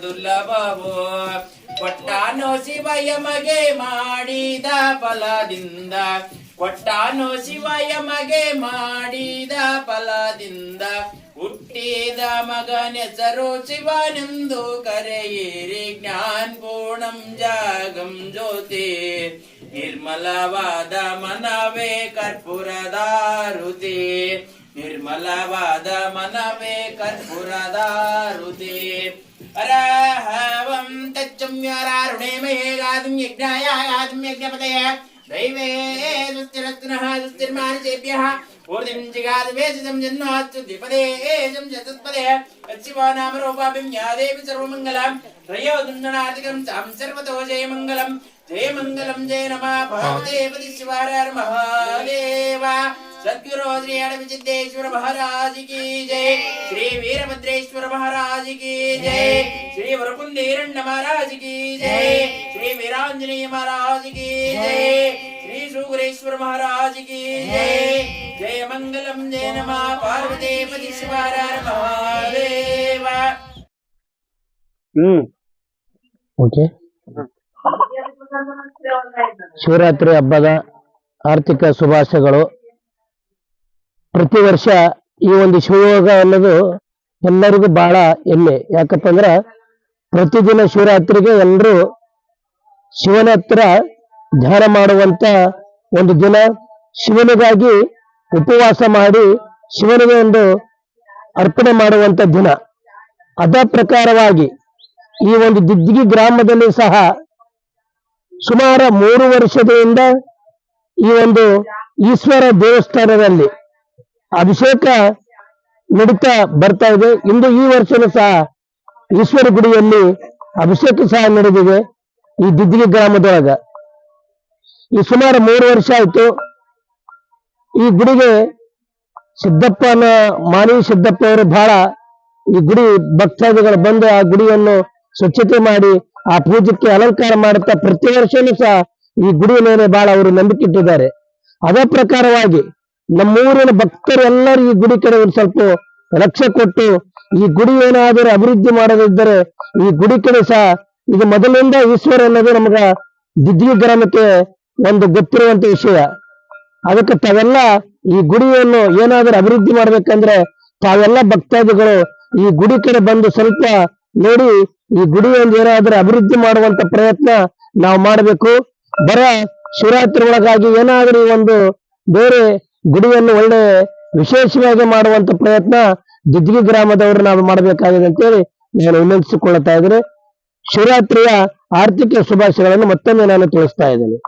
ದುರ್ಲಭವೋ ಕೊಟ್ಟಾನೋ ಶಿವಯ ಮಗೆ ಮಾಡಿದ ಫಲದಿಂದ, ಕೊಟ್ಟಾನೋ ಶಿವಯ ಮಗೆ ಮಾಡಿದ ಫಲದಿಂದ, ಹುಟ್ಟಿದ ಮಗನೆಸರು ಶಿವನೆಂದು ಕರೆಯಿರಿ. ಜ್ಞಾನ ಪೂರ್ಣಂ ಜಾಗಂ ಜ್ಯೋತಿ, ನಿರ್ಮಲವಾದ ಮನವೇ ಕರ್ಪೂರದಾರುತಿ, ನಿರ್ಮಲವಾದ ಮನವೇ ಕರ್ಪೂರದಾರುತಿ. ಅರಹವಂ ತಚ್ಚಮ್ಯರಾರುಣೇ ಮಹೇಗಾದುಂ ಯಜ್ಞಾಯಾದುಂ ಯಜ್ಞಪತಯ ದೈವೇ ಸುಸ್ಥಿರತ್ನಃ ಸುಸ್ಥಿರ್ಮಾನಸೇಭ್ಯಃ ಊರ್ಧಿಂ ಜಿಗಾದ ವೇದಿತಂ ಜನ್ಮಾಸ್ತು ದ್ವಿಪದೇಶಂ ಚತುಷ್ಪದೇ ಅಚ್ಚಿವಾ ನಾಮ ರೂಪಾಭಿಂ ಯಾ ದೇವಿ ಸರ್ವಮಂಗಲಂ ತ್ರಯೋದುಂಡನಾಧಿಕಂ ತಾಂ ಸರ್ವತೋ ಜಯಮಂಗಲಂ ಜಯಮಂಗಲಂ ಜಯ ನಮಃ ಭಗವತೆ ಪತಿ ಶಿವಾರ ಮಹಾದೇವ. सद्गुरु श्री अड़विसिद्धेश्वर महाराज की जय, श्री वीरभद्रेश्वर महाराज की जय, श्री वरकुंदेरण्य महाराज की जय, श्री वीरांजनेय महाराज की जय, श्री सुगुरेश्वर महाराज की जय. जय मंगलम जय नमः पार्वती पति शिवार महादेव. ಓಕೆ, ಶಿವರಾತ್ರಿ ಹಬ್ಬದ ಆರ್ಥಿಕ ಶುಭಾಶಯಗಳು. ಪ್ರತಿ ವರ್ಷ ಈ ಒಂದು ಶಿವಯೋಗ ಅನ್ನೋದು ಎಲ್ಲರಿಗೂ ಬಹಳ ಹೆಮ್ಮೆ. ಯಾಕಪ್ಪ ಅಂದ್ರ ಪ್ರತಿದಿನ ಶಿವರಾತ್ರಿಗೆ ಎಲ್ಲರೂ ಶಿವನ ಹತ್ರ ಧ್ಯಾನ ಮಾಡುವಂತ ಒಂದು ದಿನ, ಶಿವನಿಗಾಗಿ ಉಪವಾಸ ಮಾಡಿ ಶಿವನಿಗೆ ಒಂದು ಅರ್ಪಣೆ ಮಾಡುವಂತ ದಿನ. ಅದ ಪ್ರಕಾರವಾಗಿ ಈ ಒಂದು ದಿದ್ದಿಗಿ ಗ್ರಾಮದಲ್ಲಿ ಸಹ ಸುಮಾರು 3 ವರ್ಷದಿಂದ ಈ ಒಂದು ಈಶ್ವರ ದೇವಸ್ಥಾನದಲ್ಲಿ ಅಭಿಷೇಕ ನಡೀತಾ ಬರ್ತಾ ಇದೆ. ಇಂದು ಈ ವರ್ಷನೂ ಸಹ ಈಶ್ವರ ಗುಡಿಯಲ್ಲಿ ಅಭಿಷೇಕ ಸಹ ನಡೆದಿದೆ ಈ ದಿದ್ದಿಗಿ ಗ್ರಾಮದೊಳಗ. ಈ ಸುಮಾರು 3 ವರ್ಷ ಆಯ್ತು. ಈ ಗುಡಿಗೆ ಸಿದ್ದಪ್ಪನ ಮಾನವಿ ಸಿದ್ದಪ್ಪ ಅವರು ಬಹಳ ಈ ಗುಡಿ ಭಕ್ತಾದಿಗಳು ಬಂದು ಆ ಗುಡಿಯನ್ನು ಸ್ವಚ್ಛತೆ ಮಾಡಿ ಆ ಪೂಜೆಗೆ ಅಲಂಕಾರ ಮಾಡುತ್ತಾ ಪ್ರತಿ ವರ್ಷನೂ ಸಹ ಈ ಗುಡಿಯ ಮೇಲೆ ಬಹಳ ಅವರು ನಂಬಿಕೆ ಇಟ್ಟಿದ್ದಾರೆ. ಅದೇ ಪ್ರಕಾರವಾಗಿ ನಮ್ಮೂರಿನ ಭಕ್ತರು ಎಲ್ಲರೂ ಈ ಗುಡಿ ಕಡೆ ಒಂದು ಸ್ವಲ್ಪ ಲಕ್ಷ್ಯ ಕೊಟ್ಟು ಈ ಗುಡಿ ಏನಾದರೂ ಅಭಿವೃದ್ಧಿ ಮಾಡೋದಿದ್ದರೆ ಈ ಗುಡಿ ಕಡೆ ಸಹ, ಇದು ಮೊದಲಿಂದ ಈಶ್ವರ ಅನ್ನೋದು ನಮಗ ದಿದ್ದಿಗಿ ಗ್ರಾಮಕ್ಕೆ ಒಂದು ಗೊತ್ತಿರುವಂತ ವಿಷಯ. ಅದಕ್ಕೆ ತಾವೆಲ್ಲ ಈ ಗುಡಿಯನ್ನು ಏನಾದರೂ ಅಭಿವೃದ್ಧಿ ಮಾಡ್ಬೇಕಂದ್ರೆ ತಾವೆಲ್ಲ ಭಕ್ತಾದಿಗಳು ಈ ಗುಡಿ ಕಡೆ ಬಂದು ಸ್ವಲ್ಪ ನೋಡಿ ಈ ಗುಡಿಯನ್ನು ಏನಾದರೂ ಅಭಿವೃದ್ಧಿ ಮಾಡುವಂತ ಪ್ರಯತ್ನ ನಾವು ಮಾಡಬೇಕು. ಬರ ಶಿವರಾತ್ರಿ ಒಳಗಾಗಿ ಏನಾದರೂ ಒಂದು ಬೇರೆ ಗುಡಿಯನ್ನು ಒಳ್ಳೆ ವಿಶೇಷವಾಗಿ ಮಾಡುವಂತ ಪ್ರಯತ್ನ ದಿದ್ದಿಗಿ ಗ್ರಾಮದವರು ನಾವು ಮಾಡಬೇಕಾಗಿದೆ ಅಂತೇಳಿ ನಾನು ವಿನಂತಿಸಿಕೊಳ್ಳುತ್ತಾ ಇದ್ದೇನೆ. ಶಿವರಾತ್ರಿಯ ಆರ್ಥಿಕ ಶುಭಾಶಯಗಳನ್ನು ಮತ್ತೊಮ್ಮೆ ನಾನು ತಿಳಿಸ್ತಾ ಇದ್ದೇನೆ.